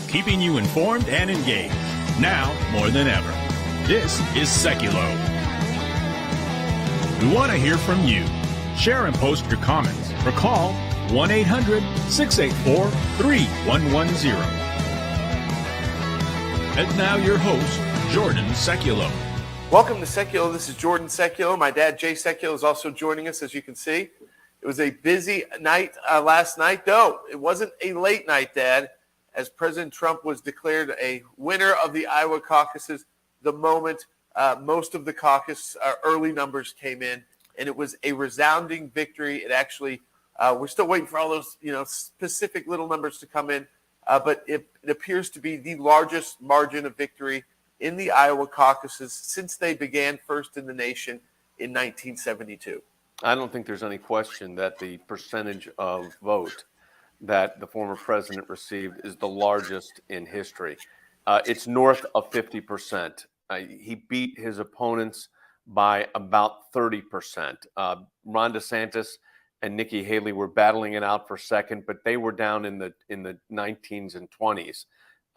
keeping you informed and engaged. Now more than ever. This is Sekulow. We want to hear from you. Share and post your comments or call 1-800-684-3110. And now your host, Jordan Sekulow. Welcome to Sekulow. This is Jordan Sekulow. My dad, Jay Sekulow, is also joining us, as you can see. It was a busy night last night, though. It wasn't a late night, Dad, as President Trump was declared a winner of the Iowa caucuses the moment most of the caucus early numbers came in, and it was a resounding victory. It actually, we're still waiting for all those, specific little numbers to come in, but it appears to be the largest margin of victory in the Iowa caucuses since they began first in the nation in 1972. I don't think there's any question that the percentage of vote that the former president received is the largest in history. It's north of 50%. He beat his opponents by about 30%. Ron DeSantis and Nikki Haley were battling it out for second, but they were down in the 19s and 20s.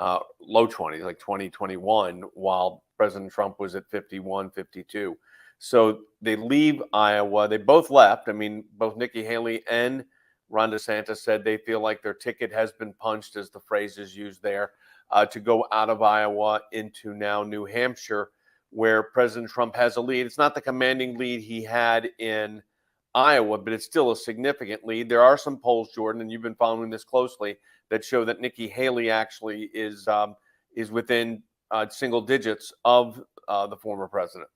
Low 20s, like 2021, while President Trump was at 51, 52. So they leave Iowa. They both left. I mean, both Nikki Haley and Ron DeSantis said they feel like their ticket has been punched, as the phrase is used there, to go out of Iowa into now New Hampshire, where President Trump has a lead. It's not the commanding lead he had in Iowa, but it's still a significant lead. There are some polls, Jordan, and you've been following this closely, that show that Nikki Haley actually is within single digits of the former president.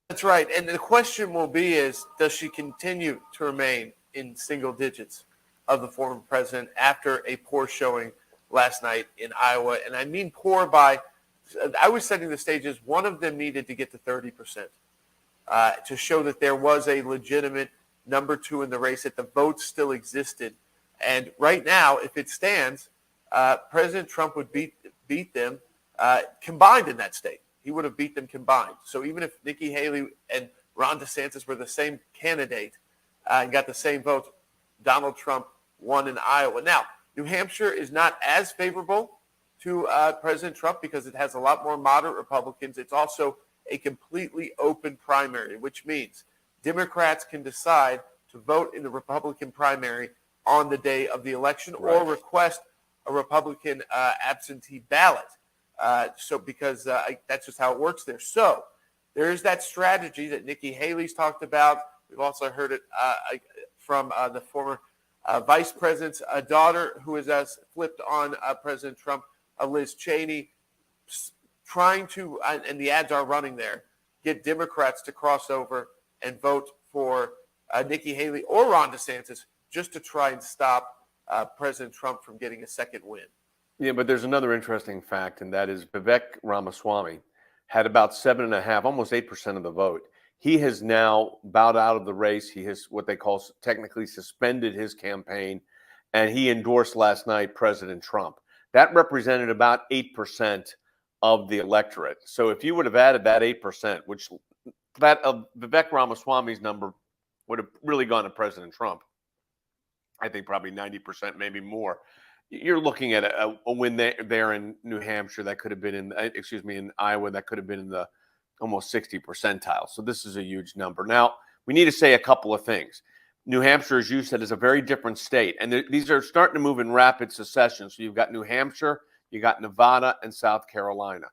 That's right. And the question will be does she continue to remain in single digits of the former president after a poor showing last night in Iowa? And I mean poor by, I was setting the stage as one of them needed to get to 30% to show that there was a legitimate number two in the race, that the votes still existed. And right now, if it stands, President Trump would beat them combined in that state. He would have beat them combined. So even if Nikki Haley and Ron DeSantis were the same candidate and got the same votes, Donald Trump won in Iowa. Now, New Hampshire is not as favorable to President Trump because it has a lot more moderate Republicans. It's also a completely open primary, which means Democrats can decide to vote in the Republican primary on the day of the election, or request a Republican absentee ballot. Because that's just how it works there. So there is that strategy that Nikki Haley's talked about. We've also heard it from the former vice president's daughter, who has flipped on President Trump, Liz Cheney, trying to, and the ads are running there, get Democrats to cross over and vote for Nikki Haley or Ron DeSantis, just to try and stop President Trump from getting a second win. Yeah, but there's another interesting fact, and that is Vivek Ramaswamy had about 7.5%, almost 8% of the vote. He has now bowed out of the race. He has what they call technically suspended his campaign, and he endorsed last night President Trump. That represented about 8% of the electorate. So if you would have added that 8%, which that of Vivek Ramaswamy's number would have really gone to President Trump, I think probably 90%, maybe more. You're looking at a win there in New Hampshire that could have been in Iowa, that could have been in the almost 60 percentile. So this is a huge number. Now, we need to say a couple of things. New Hampshire, as you said, is a very different state. And these are starting to move in rapid succession. So you've got New Hampshire, you got Nevada, and South Carolina.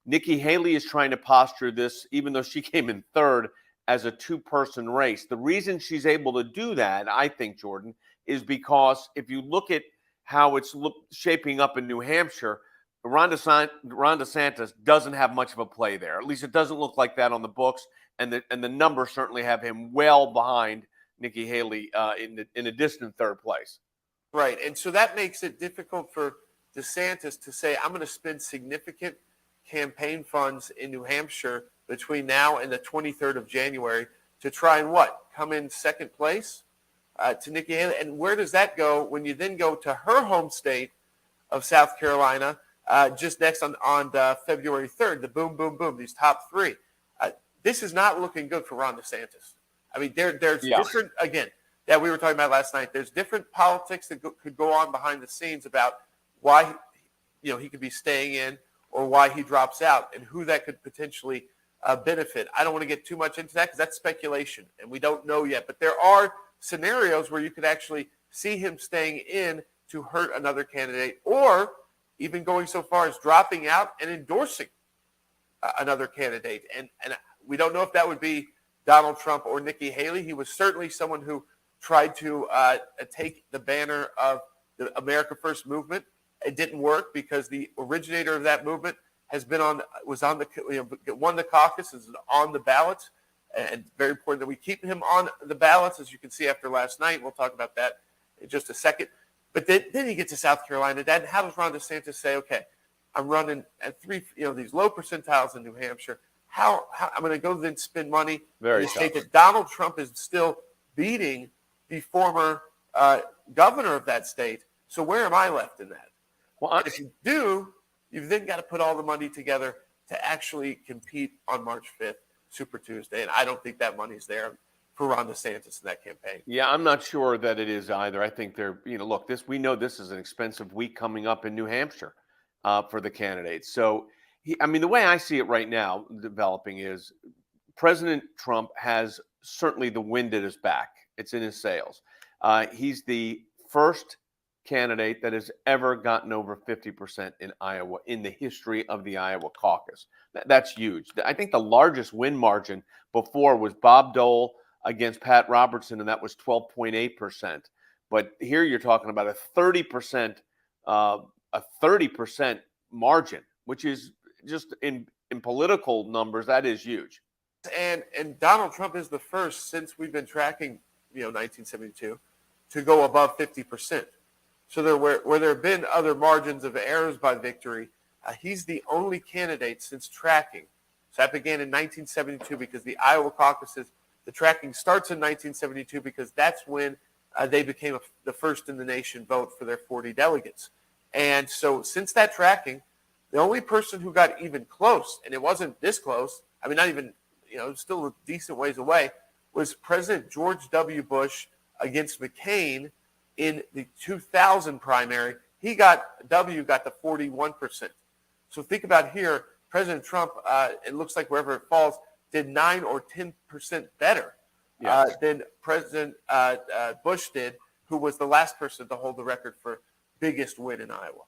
Nikki Haley is trying to posture this, even though she came in third, as a two-person race. The reason she's able to do that, I think, Jordan, is because if you look at how it's shaping up in New Hampshire, Ron DeSantis doesn't have much of a play there. At least it doesn't look like that on the books, and the numbers certainly have him well behind Nikki Haley in a distant third place. Right, and so that makes it difficult for DeSantis to say, I'm going to spend significant campaign funds in New Hampshire between now and the 23rd of January to try and come in second place to Nikki Haley. And where does that go when you then go to her home state of South Carolina just next on February 3rd, the boom, boom, boom, these top three. This is not looking good for Ron DeSantis. I mean, there's different, again, that we were talking about last night, there's different politics that could go on behind the scenes about why he could be staying in or why he drops out and who that could potentially benefit. I don't want to get too much into that because that's speculation and we don't know yet. But there are scenarios where you could actually see him staying in to hurt another candidate, or even going so far as dropping out and endorsing another candidate. And we don't know if that would be Donald Trump or Nikki Haley. He was certainly someone who tried to take the banner of the America First movement. It didn't work because the originator of that movement won the caucus, is on the ballots, and very important that we keep him on the ballots, as you can see after last night. We'll talk about that in just a second. But then you get to South Carolina. Then how does Ron DeSantis say, okay, I'm running at these low percentiles in New Hampshire. How I'm going to go then spend money in a state that Donald Trump is still beating the former governor of that state. So where am I left in that? Well, if you do, you've then got to put all the money together to actually compete on March 5th, Super Tuesday. And I don't think that money's there for Ron DeSantis in that campaign. Yeah, I'm not sure that it is either. I think look, we know this is an expensive week coming up in New Hampshire for the candidates. So, the way I see it right now developing is President Trump has certainly the wind at his back. It's in his sails. He's the first candidate that has ever gotten over 50% in Iowa in the history of the Iowa caucus. That's huge. I think the largest win margin before was Bob Dole against Pat Robertson, and that was 12.8%. But here you're talking about a 30% margin, which is just in political numbers, that is huge. And Donald Trump is the first since we've been tracking, 1972, to go above 50%. So where there have been other margins of errors by victory, he's the only candidate since tracking. So that began in 1972 because the Iowa caucuses, the tracking starts in 1972 because that's when they became the first in the nation vote for their 40 delegates. And so since that tracking, the only person who got even close, and it wasn't this close, not even, still a decent ways away, was President George W. Bush against McCain in the 2000 primary. W got the 41%. So think about here, President Trump, it looks like wherever it falls, did 9 or 10% better than President Bush did, who was the last person to hold the record for biggest win in Iowa.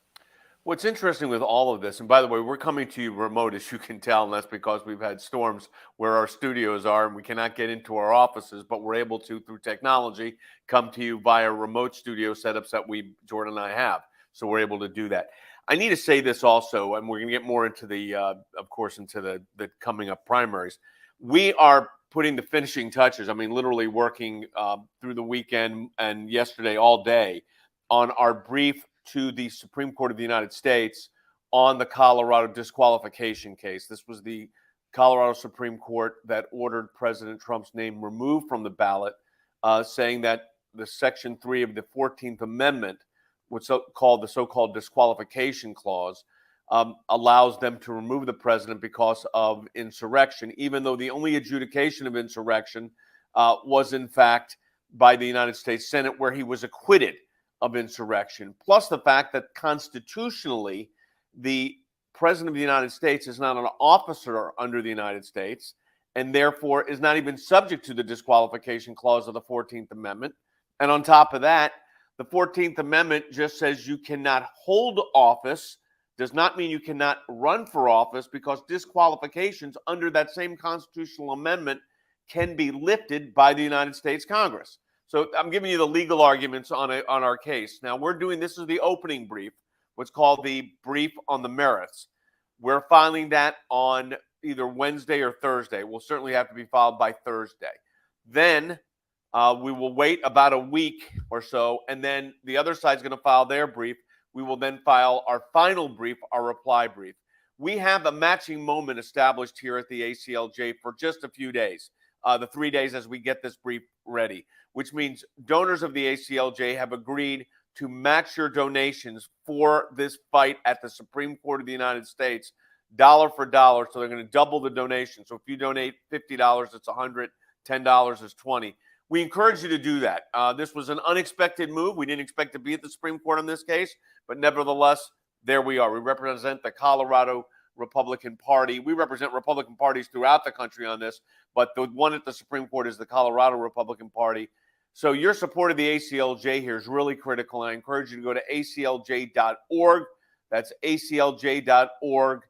What's interesting with all of this, and by the way, we're coming to you remote, as you can tell, and that's because we've had storms where our studios are and we cannot get into our offices, but we're able to, through technology, come to you via remote studio setups that Jordan and I have. So we're able to do that. I need to say this also, and we're going to get more into the coming up primaries. We are putting the finishing touches, literally working through the weekend and yesterday all day on our brief to the Supreme Court of the United States on the Colorado disqualification case. This was the Colorado Supreme Court that ordered President Trump's name removed from the ballot, saying that the Section 3 of the 14th Amendment, what's called the so-called disqualification clause, allows them to remove the president because of insurrection, even though the only adjudication of insurrection was, in fact, by the United States Senate, where he was acquitted of insurrection, plus the fact that constitutionally, the President of the United States is not an officer under the United States and therefore is not even subject to the disqualification clause of the 14th Amendment. And on top of that, the 14th Amendment just says you cannot hold office, does not mean you cannot run for office, because disqualifications under that same constitutional amendment can be lifted by the United States Congress. So I'm giving you the legal arguments on our case. Now, this is the opening brief, what's called the brief on the merits. We're filing that on either Wednesday or Thursday. We'll certainly have to be filed by Thursday. Then we will wait about a week or so, and then the other side's going to file their brief. We will then file our final brief, our reply brief. We have a matching moment established here at the ACLJ for just a few days, the 3 days as we get this brief ready, which means donors of the ACLJ have agreed to match your donations for this fight at the Supreme Court of the United States, dollar for dollar. So they're going to double the donation. So if you donate $50, it's $100, $10 is $20. We encourage you to do that. This was an unexpected move. We didn't expect to be at the Supreme Court on this case, but nevertheless, there we are. We represent the Colorado Republican Party. We represent Republican parties throughout the country on this, but the one at the Supreme Court is the Colorado Republican Party. So your support of the ACLJ here is really critical, and I encourage you to go to aclj.org. That's aclj.org,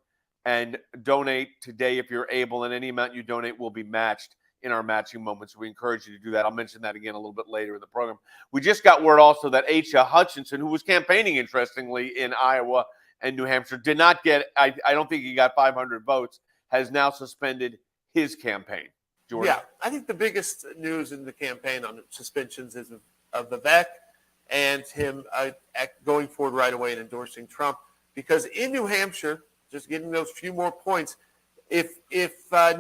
and donate today if you're able, and any amount you donate will be matched in our matching moments. We encourage you to do that. I'll mention that again a little bit later in the program. We just got word also that Asa Hutchinson, who was campaigning, interestingly, in Iowa and New Hampshire, did not get, I don't think he got 500 votes, has now suspended his campaign. Jordan? Yeah, I think the biggest news in the campaign on suspensions is of Vivek and him going forward right away and endorsing Trump. Because in New Hampshire, just getting those few more points, if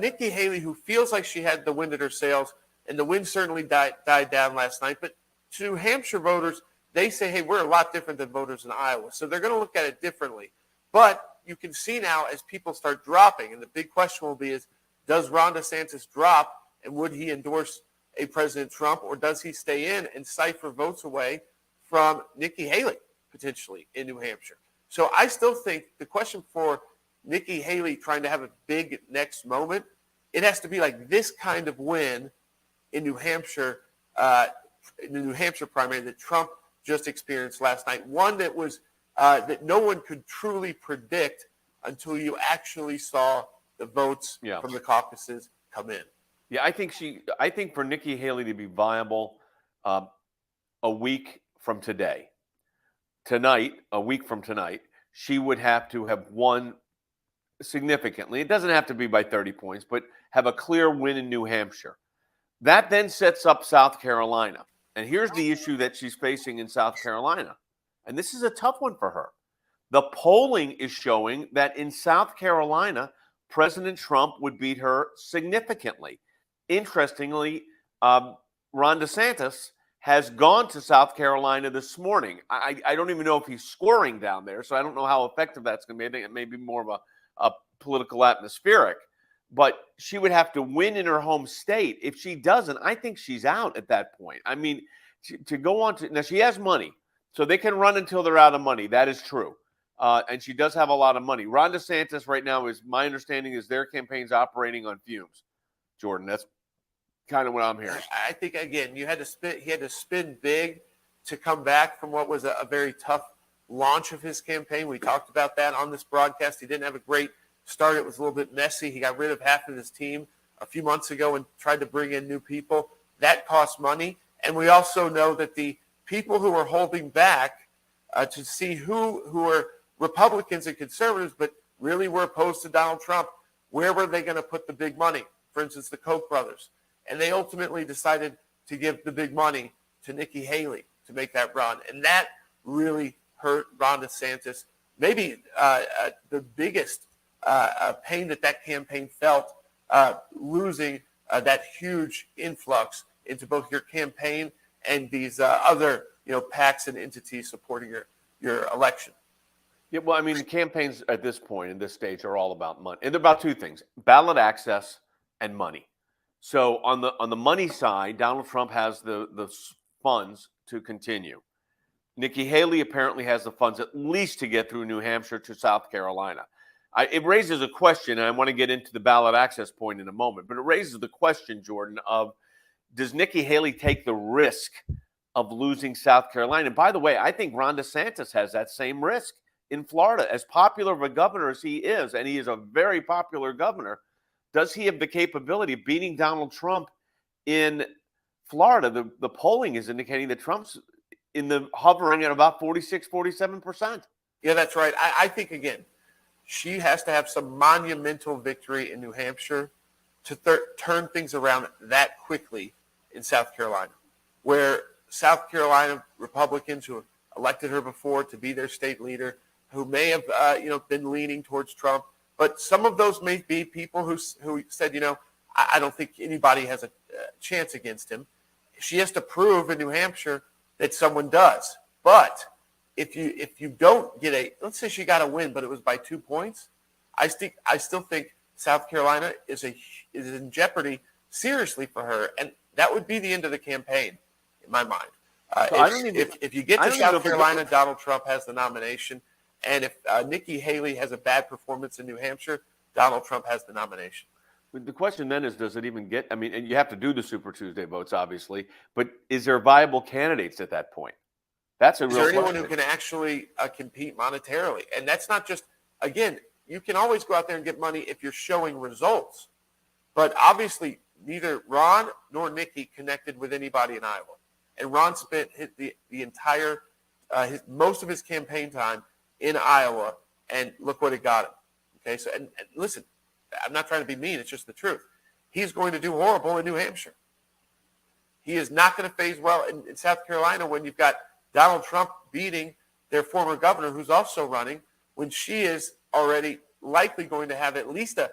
Nikki Haley, who feels like she had the wind at her sails, and the wind certainly died down last night, but to New Hampshire voters, they say, hey, we're a lot different than voters in Iowa. So they're going to look at it differently. But you can see now as people start dropping, and the big question will be is, does Ron DeSantis drop, and would he endorse a President Trump, or does he stay in and cipher votes away from Nikki Haley, potentially, in New Hampshire? So I still think the question for Nikki Haley trying to have a big next moment, it has to be like this kind of win in New Hampshire, in the New Hampshire primary that Trump just experienced last night. One that was that no one could truly predict until you actually saw the votes from the caucuses come in. Yeah, I think for Nikki Haley to be viable a week from today, a week from tonight, she would have to have won significantly. It doesn't have to be by 30 points, but have a clear win in New Hampshire. That then sets up South Carolina. And here's the issue that she's facing in South Carolina. And this is a tough one for her. The polling is showing that in South Carolina, President Trump would beat her significantly. Interestingly, Ron DeSantis has gone to South Carolina this morning. I don't even know if he's scoring down there, so I don't know how effective that's going to be. I think it may be more of a political atmospheric. But she would have to win in her home state. If she doesn't, I think she's out at that point. I mean, to go on to – now, she has money, so they can run until they're out of money. That is true. And she does have a lot of money. Ron DeSantis right now is – my understanding is their campaign's operating on fumes. Jordan, that's kind of what I'm hearing. I think, again, he had to spin big to come back from what was a very tough launch of his campaign. We talked about that on this broadcast. He didn't have a great – start. It was a little bit messy. He got rid of half of his team a few months ago and tried to bring in new people. That cost money. And we also know that the people who are holding back to see who are Republicans and conservatives but really were opposed to Donald Trump, where were they going to put the big money? For instance, the Koch brothers. And they ultimately decided to give the big money to Nikki Haley to make that run. And that really hurt Ron DeSantis. Maybe the biggest pain that campaign felt, losing that huge influx into both your campaign and these other PACs and entities supporting your election. Yeah, well, I mean, the campaigns at this point, in this stage, are all about money. And they're about two things: ballot access and money. So on the money side, Donald Trump has the funds to continue. Nikki Haley apparently has the funds at least to get through New Hampshire to South Carolina. It raises a question, and I want to get into the ballot access point in a moment, but it raises the question, Jordan, of does Nikki Haley take the risk of losing South Carolina? And by the way, I think Ron DeSantis has that same risk in Florida. As popular of a governor as he is, and he is a very popular governor, does he have the capability of beating Donald Trump in Florida? The polling is indicating that Trump's hovering at about 46, 47%. Yeah, that's right. I think, again, she has to have some monumental victory in New Hampshire to turn things around that quickly in South Carolina, where South Carolina Republicans who elected her before to be their state leader, who may have been leaning towards Trump, but some of those may be people who said, I don't think anybody has a chance against him. She has to prove in New Hampshire that someone does. But if you don't get let's say she got a win, but it was by 2 points, I still think South Carolina is in jeopardy seriously for her, and that would be the end of the campaign in my mind. If you get to South Carolina, Donald Trump has the nomination. And if Nikki Haley has a bad performance in New Hampshire, Donald Trump has the nomination. But the question then is, does it even get? I mean, and you have to do the Super Tuesday votes, obviously, but is there viable candidates at that point? That's a real question. Is there anyone who can actually compete monetarily? And that's not just, again, you can always go out there and get money if you're showing results. But obviously, neither Ron nor Nikki connected with anybody in Iowa. And Ron spent the entire, most of his campaign time in Iowa, and look what it got him. Okay, so and listen, I'm not trying to be mean. It's just the truth. He's going to do horrible in New Hampshire. He is not going to phase well in South Carolina when you've got Donald Trump beating their former governor, who's also running, when she is already likely going to have at least a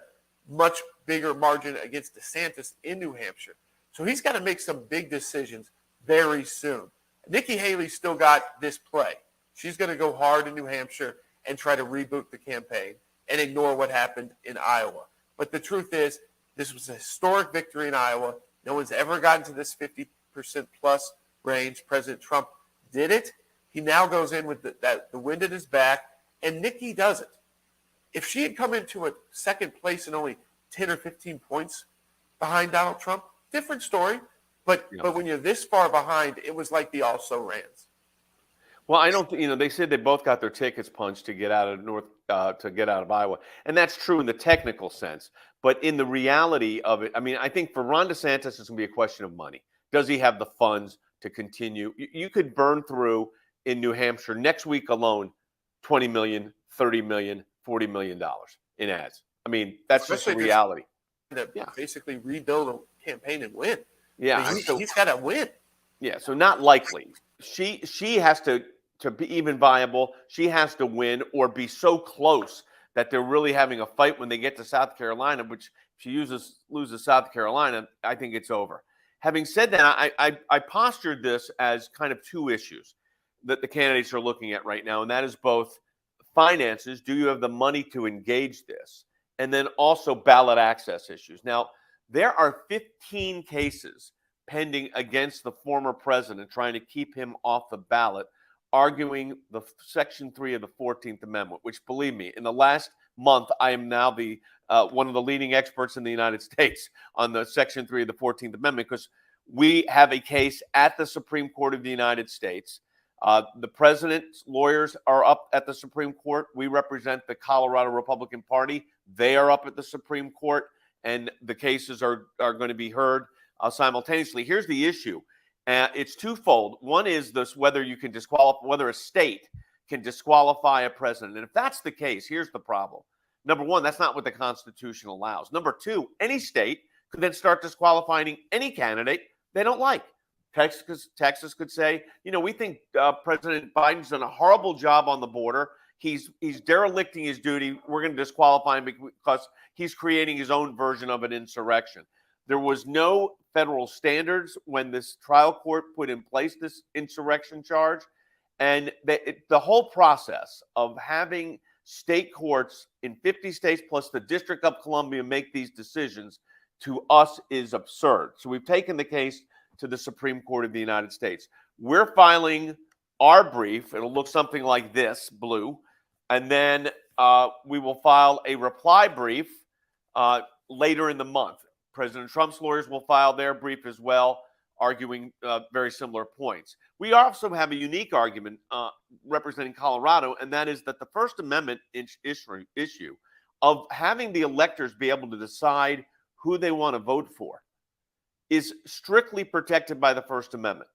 much bigger margin against DeSantis in New Hampshire. So he's got to make some big decisions very soon. Nikki Haley still got this play. She's going to go hard in New Hampshire and try to reboot the campaign and ignore what happened in Iowa. But the truth is, this was a historic victory in Iowa. No one's ever gotten to this 50% plus range. President Trump did it. He now goes in with the wind at his back, and Nikki does it. If she had come into a second place and only 10 or 15 points behind Donald Trump, different story. But when you're this far behind, it was like the also-rans. Well, I don't. They said they both got their tickets punched to get out of Iowa, and that's true in the technical sense. But in the reality of it, I mean, I think for Ron DeSantis, it's going to be a question of money. Does he have the funds to continue? You could burn through in New Hampshire next week alone $20 million, $30 million, $40 million in ads. I mean, that's especially just the reality. Basically rebuild a campaign and win. Yeah, I mean, he's got to win. Yeah, so not likely. She has to be even viable. She has to win or be so close that they're really having a fight when they get to South Carolina, which if she loses South Carolina, I think it's over. Having said that, I postured this as kind of two issues that the candidates are looking at right now, and that is both finances. Do you have the money to engage this? And then also ballot access issues. Now, there are 15 cases pending against the former president, trying to keep him off the ballot, arguing the Section 3 of the 14th Amendment, which, believe me, in the last month, I am now the one of the leading experts in the United States on the Section 3 of the 14th Amendment, because we have a case at the Supreme Court of the United States. The president's lawyers are up at the Supreme Court. We represent the Colorado Republican Party. They are up at the Supreme Court, and the cases are going to be heard simultaneously. Here's the issue. It's twofold. One is this: whether a state can disqualify a president. And if that's the case, here's the problem. Number one, that's not what the Constitution allows. Number two, any state could then start disqualifying any candidate they don't like. Texas could say, we think President Biden's done a horrible job on the border. He's derelicting his duty. We're going to disqualify him because he's creating his own version of an insurrection. There was no federal standards when this trial court put in place this insurrection charge. And the whole process of having state courts in 50 states plus the District of Columbia make these decisions to us is absurd. So we've taken the case to the Supreme Court of the United States. We're filing our brief. It'll look something like this, blue. And then we will file a reply brief later in the month. President Trump's lawyers will file their brief as well, arguing very similar points. We also have a unique argument representing Colorado, and that is that the First Amendment issue of having the electors be able to decide who they want to vote for is strictly protected by the First Amendment.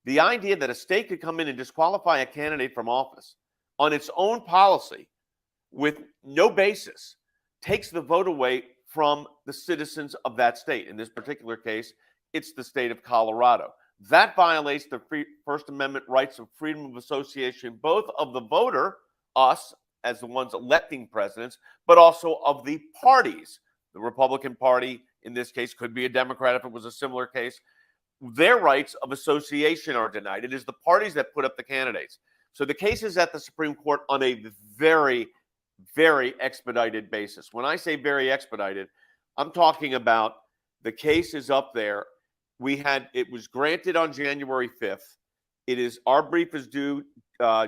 The idea that a state could come in and disqualify a candidate from office on its own policy with no basis takes the vote away from the citizens of that state. In this particular case, it's the state of Colorado. That violates the First Amendment rights of freedom of association, both of the voter, us as the ones electing presidents, but also of the parties. The Republican Party, in this case, could be a Democrat if it was a similar case. Their rights of association are denied. It is the parties that put up the candidates. So the case is at the Supreme Court on a very, very expedited basis. When I say very expedited, I'm talking about the case is up there. It was granted on January 5th. Our brief is due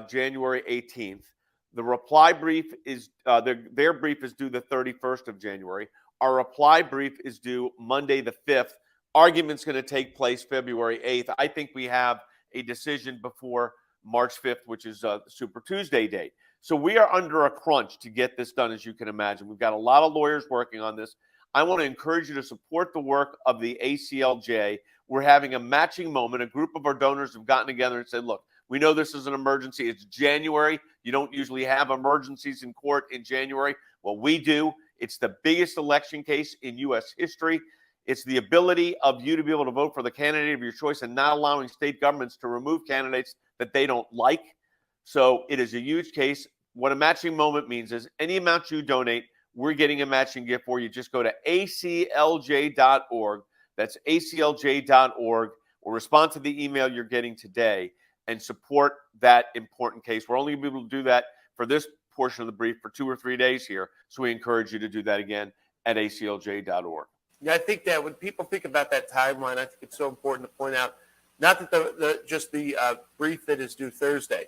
January 18th. The reply brief is their brief is due the 31st of January. Our reply brief is due Monday the 5th. Argument's going to take place February 8th. I think we have a decision before March 5th, which is Super Tuesday date. So we are under a crunch to get this done, as you can imagine. We've got a lot of lawyers working on this. I want to encourage you to support the work of the ACLJ. We're having a matching moment. A group of our donors have gotten together and said, look, we know this is an emergency. It's January. You don't usually have emergencies in court in January. Well, we do. It's the biggest election case in U.S. history. It's the ability of you to be able to vote for the candidate of your choice and not allowing state governments to remove candidates that they don't like. So it is a huge case. What a matching moment means is any amount you donate, we're getting a matching gift for you. Just go to aclj.org. That's aclj.org, or respond to the email you're getting today and support that important case. We're only going to be able to do that for this portion of the brief for 2 or 3 days here. So we encourage you to do that again at aclj.org. Yeah, I think that when people think about that timeline, I think it's so important to point out, not that the brief that is due Thursday,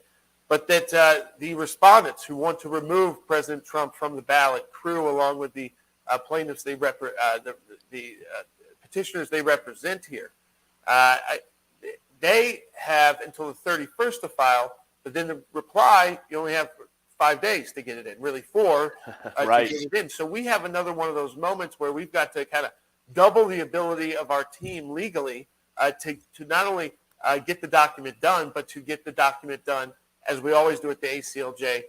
but that the respondents who want to remove President Trump from the ballot crew, along with the plaintiffs the petitioners they represent here, they have until the 31st to file, but then the reply, you only have 5 days to get it in, really 4 right. to get it in. So we have another one of those moments where we've got to kind of double the ability of our team legally to not only get the document done, but to get the document done, as we always do at the ACLJ,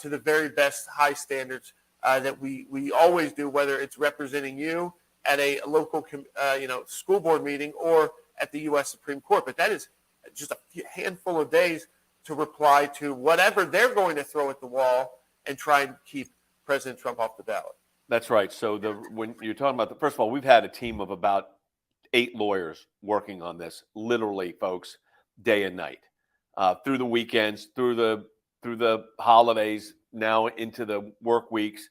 to the very best high standards that we always do, whether it's representing you at a local school board meeting or at the U.S. Supreme Court. But that is just a handful of days to reply to whatever they're going to throw at the wall and try and keep President Trump off the ballot. That's right. So when you're talking about first of all, we've had a team of about 8 lawyers working on this, literally, folks, day and night, through the weekends, through the holidays, now into the work weeks.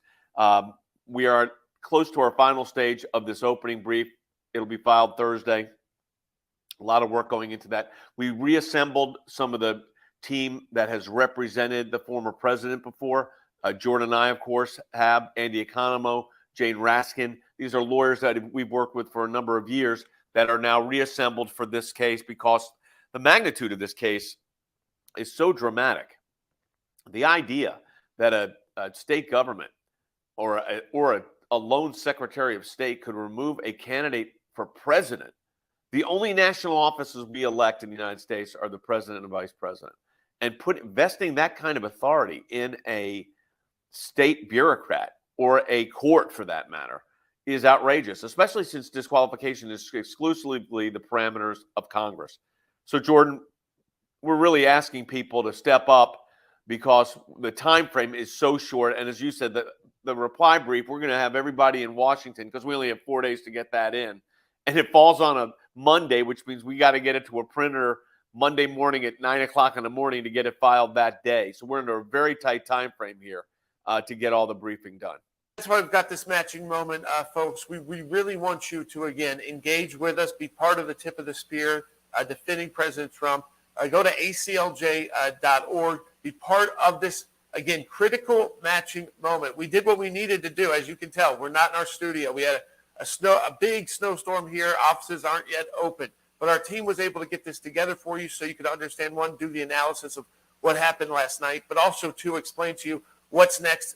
We are close to our final stage of this opening brief. It'll be filed Thursday. A lot of work going into that. We reassembled some of the team that has represented the former president before. Jordan and I, of course, have Andy Economo, Jane Raskin. These are lawyers that we've worked with for a number of years that are now reassembled for this case because the magnitude of this case is so dramatic. The idea that a state government or a lone secretary of state could remove a candidate for president. The only national offices we elect in the United States are the president and vice president. And vesting that kind of authority in a state bureaucrat or a court, for that matter, is outrageous, especially since disqualification is exclusively the parameters of Congress. So, Jordan, we're really asking people to step up because the time frame is so short. And as you said, the reply brief, we're going to have everybody in Washington because we only have 4 days to get that in. And it falls on a Monday, which means we got to get it to a printer Monday morning at 9 o'clock in the morning to get it filed that day. So we're under a very tight time frame here to get all the briefing done. That's why we've got this matching moment, folks. We really want you to, again, engage with us, be part of the tip of the spear, defending President Trump. Go to aclj.org, be part of this, again, critical matching moment. We did what we needed to do. As you can tell, we're not in our studio. We had a big snowstorm here. Offices aren't yet open. But our team was able to get this together for you so you could understand, one, do the analysis of what happened last night, but also, two, explain to you what's next.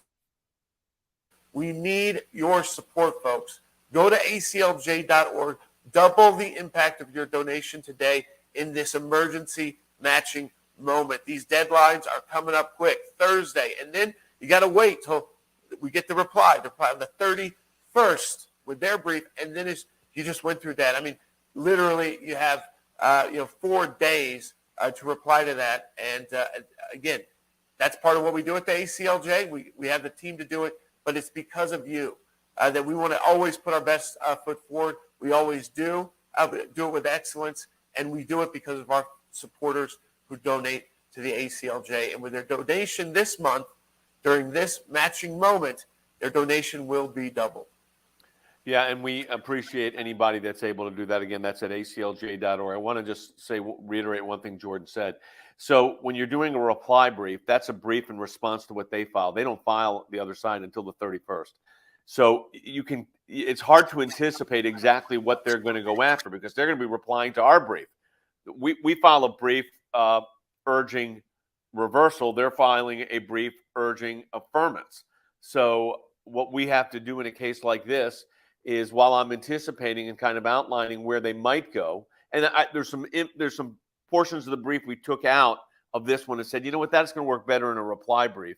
We need your support, folks. Go to aclj.org. Double the impact of your donation today in this emergency matching moment. These deadlines are coming up quick, Thursday. And then you got to wait till we get the reply on the 31st with their brief. And then you just went through that. I mean, literally, you have 4 days to reply to that. And again, that's part of what we do at the ACLJ. We have the team to do it, but it's because of you that we want to always put our best foot forward. We always do it with excellence, and we do it because of our supporters who donate to the ACLJ. And with their donation this month, during this matching moment, their donation will be doubled. Yeah, and we appreciate anybody that's able to do that. Again, that's at aclj.org. I want to just reiterate one thing Jordan said. So when you're doing a reply brief, that's a brief in response to what they file. They don't file the other side until the 31st. So it's hard to anticipate exactly what they're going to go after because they're going to be replying to our brief. We file a brief urging reversal. They're filing a brief urging affirmance. So what we have to do in a case like this is, while I'm anticipating and kind of outlining where they might go, and there's some portions of the brief we took out of this one and said, you know what, that's going to work better in a reply brief.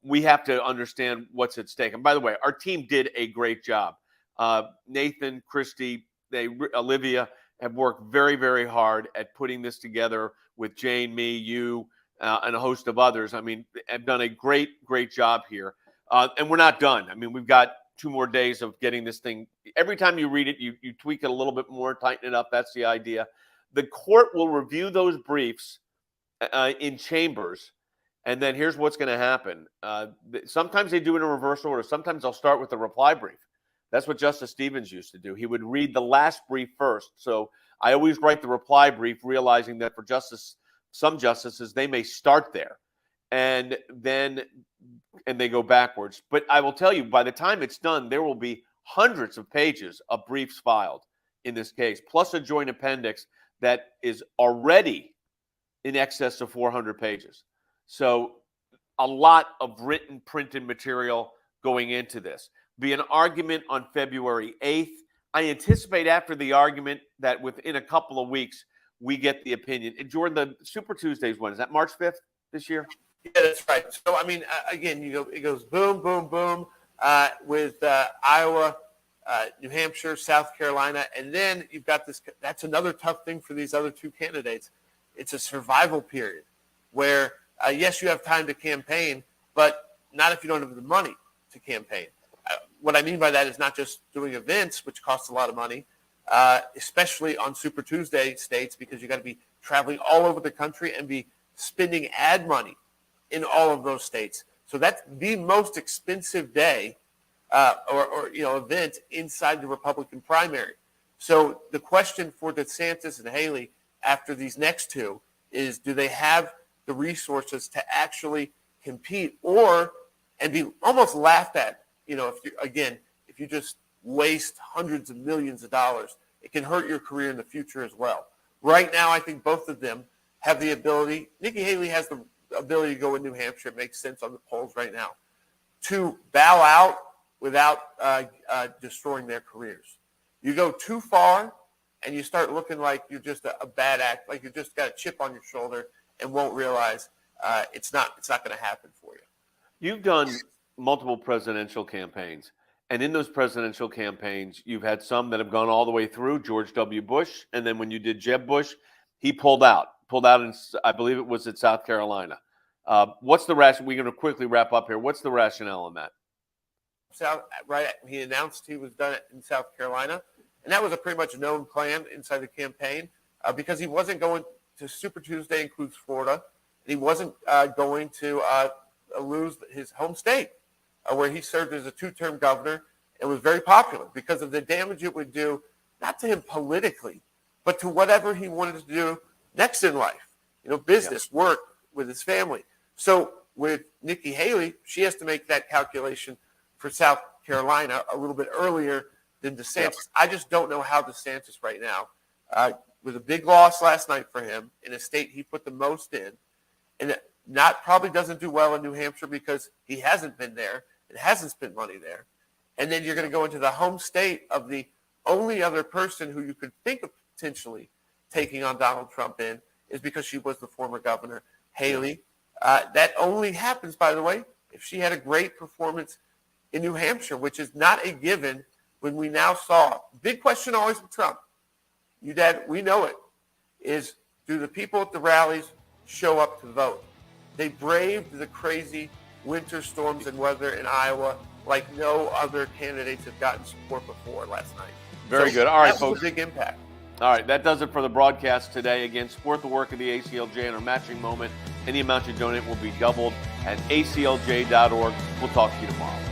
We have to understand what's at stake. And by the way, our team did a great job. Nathan, Christy, Olivia have worked very, very hard at putting this together with Jane, me, you, and a host of others. I mean, have done a great, great job here. And we're not done. I mean, we've got 2 more days of getting this thing. Every time you read it, you tweak it a little bit more, tighten it up. That's the idea. The court will review those briefs in chambers. And then here's what's going to happen. Sometimes they do it in reverse order. Sometimes they'll start with the reply brief. That's what Justice Stevens used to do. He would read the last brief first. So I always write the reply brief, realizing that for some justices, they may start there. And they go backwards. But I will tell you, by the time it's done, there will be hundreds of pages of briefs filed in this case, plus a joint appendix that is already in excess of 400 pages. So a lot of written, printed material going into this. Be an argument on February 8th. I anticipate after the argument that within a couple of weeks, we get the opinion. And Jordan, the Super Tuesdays, when is that, March 5th this year? Yeah, that's right. So, I mean, again, it goes boom, boom, boom with Iowa, New Hampshire, South Carolina. And then you've got this. That's another tough thing for these other 2 candidates. It's a survival period where, yes, you have time to campaign, but not if you don't have the money to campaign. What I mean by that is not just doing events, which costs a lot of money, especially on Super Tuesday states, because you got to be traveling all over the country and be spending ad money in all of those states. So that's the most expensive day or event inside the Republican primary. So the question for DeSantis and Haley after these next 2 is, do they have the resources to actually compete and be almost laughed at? If you just waste hundreds of millions of dollars, it can hurt your career in the future as well. Right now, I think both of them have the ability. Nikki Haley has the ability to go in New Hampshire. It makes sense on the polls right now, to bow out without destroying their careers. You go too far and you start looking like you're just a bad act, like you just got a chip on your shoulder and won't realize it's not going to happen for you. You've done multiple presidential campaigns, and in those presidential campaigns, you've had some that have gone all the way through. George W. Bush, and then when you did Jeb Bush, he pulled out in, I believe it was at South Carolina. What's the rationale? We're going to quickly wrap up here. What's the rationale on that? He announced he was done in South Carolina, and that was a pretty much known plan inside the campaign because he wasn't going to Super Tuesday includes Florida, and he wasn't going to lose his home state where he served as a 2-term governor and was very popular because of the damage it would do, not to him politically, but to whatever he wanted to do next in life, business, work with his family. So with Nikki Haley, she has to make that calculation for South Carolina a little bit earlier than DeSantis. Yep. I just don't know how DeSantis right now, with a big loss last night for him in a state he put the most in, and probably doesn't do well in New Hampshire because he hasn't been there and hasn't spent money there. And then you're going to go into the home state of the only other person who you could think of potentially taking on Donald Trump in is because she was the former governor, Haley. That only happens, by the way, if she had a great performance in New Hampshire, which is not a given when we now saw. Big question always with Trump. We know it, is do the people at the rallies show up to vote? They braved the crazy winter storms and weather in Iowa like no other candidates have gotten support before last night. Very good. All right, that folks. Was a big impact. All right, that does it for the broadcast today. Again, support the work of the ACLJ in our matching moment. Any amount you donate will be doubled at aclj.org. We'll talk to you tomorrow.